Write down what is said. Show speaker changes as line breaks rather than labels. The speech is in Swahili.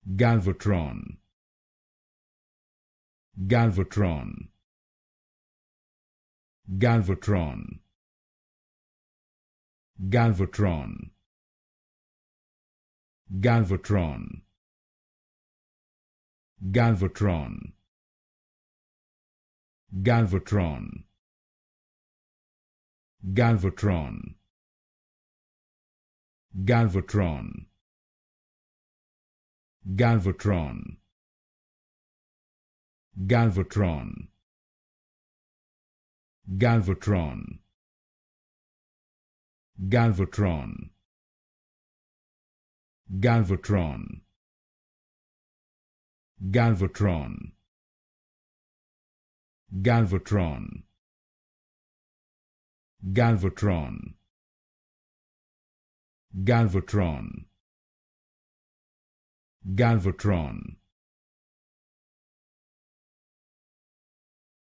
Galvatron, Galvatron, Galvatron, Galvatron, Galvatron, Galvatron, Galvatron, Galvatron, Galvatron, Galvatron, Galvatron, Galvatron, Galvatron, Galvatron, Galvatron, Galvatron, Galvatron, Galvatron, Galvatron,